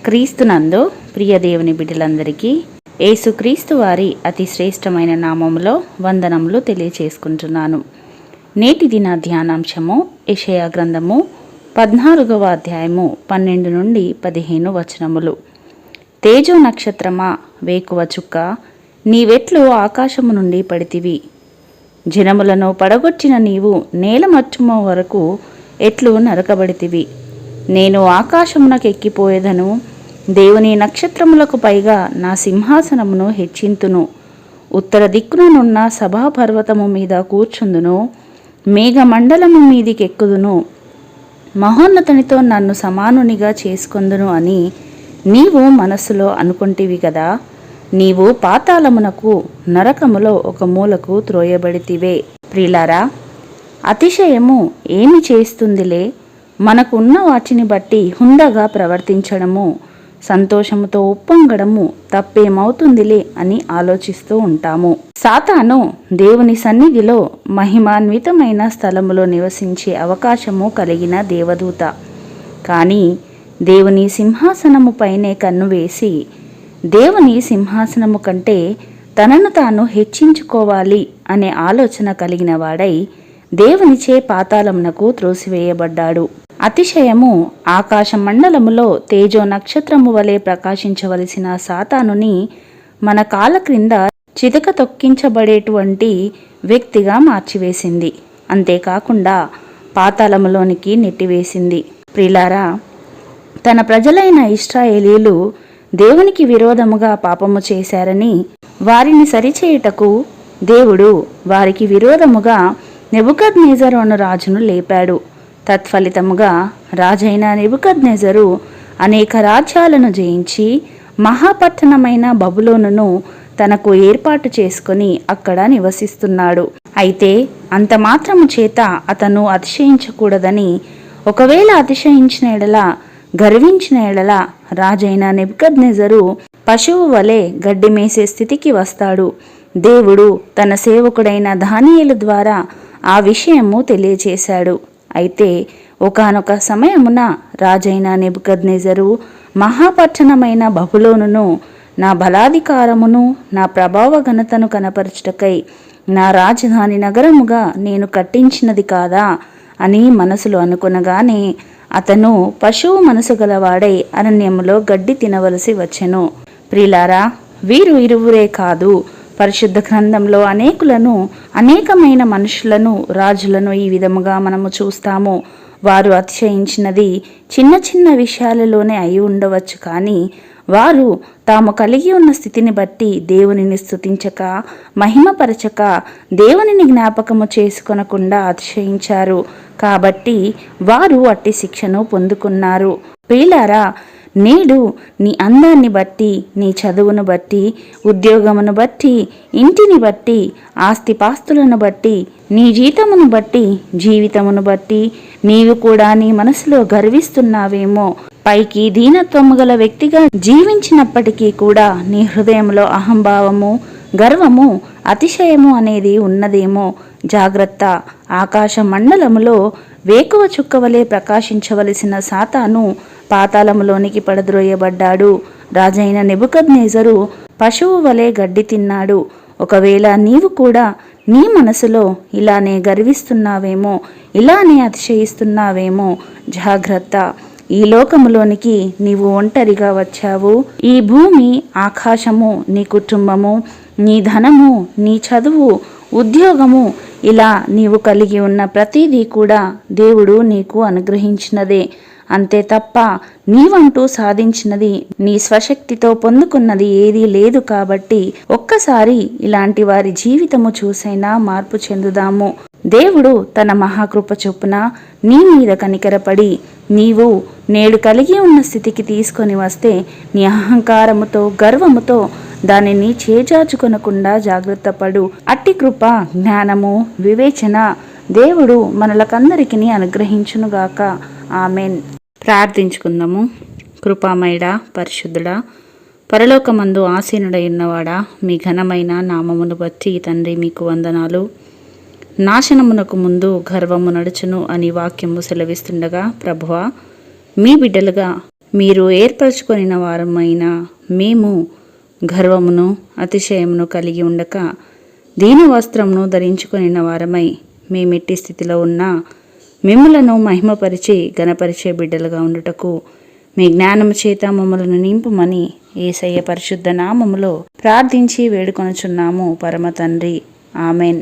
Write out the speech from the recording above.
క్రీస్తునందు ప్రియ దేవుని బిడ్డలందరికీ యేసుక్రీస్తు వారి అతి శ్రేష్టమైన నామములో వందనములు తెలియచేసుకుంటున్నాను. నేటి దిన ధ్యానాంశము యెషయా గ్రంథము 14వ అధ్యాయము 12 నుండి 15 వచనములు. తేజో నక్షత్రమా, వేకువ చుక్క, నీవెట్లు ఆకాశము నుండి పడితివి. జనములను పడగొట్టిన నీవు నేలమట్టుమ వరకు ఎట్లు నరకబడితివి. నేను ఆకాశమునకెక్కిపోయేదను, దేవుని నక్షత్రములకు పైగా నా సింహాసనమును హెచ్చింతును. ఉత్తర దిక్కుననున్న సభాపర్వతము మీద కూర్చుందును, మేఘమండలము మీదికెక్కుదును, మహోన్నతునితో నన్ను సమానునిగా చేసుకొందును అని నీవు మనస్సులో అనుకుంటివి కదా. నీవు పాతాళమునకు, నరకములో ఒక మూలకు త్రోయబడితివే. ప్రియులారా, అతిశయము ఏమి చేస్తుందిలే? మనకు ఉన్న వాటిని బట్టి హుందగా ప్రవర్తించడము, సంతోషముతో ఉప్పొంగడము తప్పేమవుతుందిలే అని ఆలోచిస్తూ ఉంటాము. సాతాను దేవుని సన్నిధిలో మహిమాన్వితమైన స్థలములో నివసించే అవకాశము కలిగిన దేవదూత. కానీ దేవుని సింహాసనము పైనే కన్ను వేసి, దేవుని సింహాసనము కంటే తనను తాను హెచ్చించుకోవాలి అనే ఆలోచన కలిగిన వాడై దేవునిచే పాతాళమునకు త్రోసివేయబడ్డాడు. అతిశయము ఆకాశ మండలములో తేజో నక్షత్రము వలె ప్రకాశించవలసిన సాతానుని మన కాళ్ళ క్రింద చితక తొక్కించబడేటువంటి వ్యక్తిగా మార్చివేసింది. అంతేకాకుండా పాతాళములోనికి నెట్టివేసింది. ప్రియులారా, తన ప్రజలైన ఇశ్రాయేలీయులు దేవునికి విరోధముగా పాపము చేశారని వారిని సరిచేయుటకు దేవుడు వారికి విరోధముగా నెబుకద్నెజరు అను రాజును లేపాడు. తత్ఫలితముగా రాజైన నెబుకద్నెజరు అనేక రాజ్యాలను జయించి మహాపట్టణమైన బబులోనును తనకు ఏర్పాటు చేసుకొని అక్కడ నివసిస్తున్నాడు. అయితే అంత మాత్రము చేత అతను అతిశయించకూడదని, ఒకవేళ అతిశయించిన ఎడల, గర్వించిన ఎడల రాజైన నెబుకద్నెజరు పశువు వలె గడ్డి మేసే స్థితికి వస్తాడు. దేవుడు తన సేవకుడైన దానియేలు ద్వారా ఆ విషయము తెలియచేశాడు. అయితే ఒకానొక సమయమున రాజైన నెబుకద్నెజరు మహాపట్టణమైన బబులోనును నా బలాధికారమును, నా ప్రభావ ఘనతను కనపరచుటకై నా రాజధాని నగరముగా నేను కట్టించినది కాదా అని మనసులో అనుకొనగానే అతను పశువు మనసు గలవాడై అరణ్యములో గడ్డి తినవలసి వచ్చెను. ప్రియులారా, వీరు ఇరువురే కాదు, పరిశుద్ధ గ్రంథంలో అనేకమైన మనుషులను, రాజులను ఈ విధముగా మనము చూస్తాము. వారు అతిశయించినది చిన్న చిన్న విషయాలలోనే అయి ఉండవచ్చు, కానీ వారు తాము కలిగి ఉన్న స్థితిని బట్టి దేవునిని స్తుతించక, మహిమపరచక, దేవునిని జ్ఞాపకము చేసుకొనకుండా అతిశయించారు. కాబట్టి వారు అట్టి శిక్షను పొందుకున్నారు. ప్రియులారా, నేడు నీ అందాన్ని బట్టి, నీ చదువును బట్టి, ఉద్యోగమును బట్టి, ఇంటిని బట్టి, ఆస్తిపాస్తులను బట్టి, నీ జీతమును బట్టి, జీవితమును బట్టి నీవు కూడా నీ మనసులో గర్విస్తున్నావేమో. పైకి దీనత్వము గల వ్యక్తిగా జీవించినప్పటికీ కూడా నీ హృదయంలో అహంభావము, గర్వము, అతిశయము అనేది ఉన్నదేమో. జాగ్రత్త. ఆకాశ మండలములో వేకువ చుక్కవలే ప్రకాశించవలసిన సాతాను పాతాళములోనికి పడద్రోయబడ్డాడు. రాజైన నెబుకద్నెజరు పశువు వలె గడ్డి తిన్నాడు. ఒకవేళ నీవు కూడా నీ మనసులో ఇలానే గర్విస్తున్నావేమో, ఇలానే అతిశయిస్తున్నావేమో. జాగ్రత్త. ఈ లోకములోనికి నీవు ఒంటరిగా వచ్చావు. ఈ భూమి, ఆకాశము, నీ కుటుంబము, నీ ధనము, నీ చదువు, ఉద్యోగము, ఇలా నీవు కలిగి ఉన్న ప్రతిదీ కూడా దేవుడు నీకు అనుగ్రహించినదే. అంతే తప్ప నీవంటూ సాధించినది, నీ స్వశక్తితో పొందుకున్నది ఏదీ లేదు. కాబట్టి ఒక్కసారి ఇలాంటి వారి జీవితము చూసైనా మార్పు చెందుదాము. దేవుడు తన మహాకృప చొప్పున నీ మీద కనికరపడి నీవు నేడు కలిగి ఉన్న స్థితికి తీసుకొని వస్తే, నీ అహంకారముతో, గర్వముతో దానిని చేజార్చుకొనకుండా జాగ్రత్త పడు. అట్టి కృప, జ్ఞానము, వివేచన దేవుడు మనలకందరికీ అనుగ్రహించునుగాక. ఆమెన్. ప్రార్థించుకుందాము. కృపామయుడా, పరిశుద్ధుడా, పరలోకమందు ఆసీనుడై ఉన్నవాడా, మీ ఘనమైన నామమును బట్టి తండ్రి మీకు వందనాలు. నాశనమునకు ముందు గర్వము నడుచును అని వాక్యము సెలవిస్తుండగా ప్రభువా, మీ బిడ్డలుగా మీరు ఏర్పరచుకొనిన వారమైన మేము గర్వమును అతిశయమును కలిగి ఉండక దీన వస్త్రమును ధరించుకొనిన వారమై మేమెట్టి స్థితిలో ఉన్నా మిమ్ములను మహిమపరిచి గణపరిచే బిడ్డలుగా ఉండుటకు మీ జ్ఞానము చేత మమ్మలను నింపుమని యేసయ్య పరిశుద్ధ నామములో ప్రార్థించి వేడుకొనుచున్నాము పరమ తండ్రి. ఆమెన్.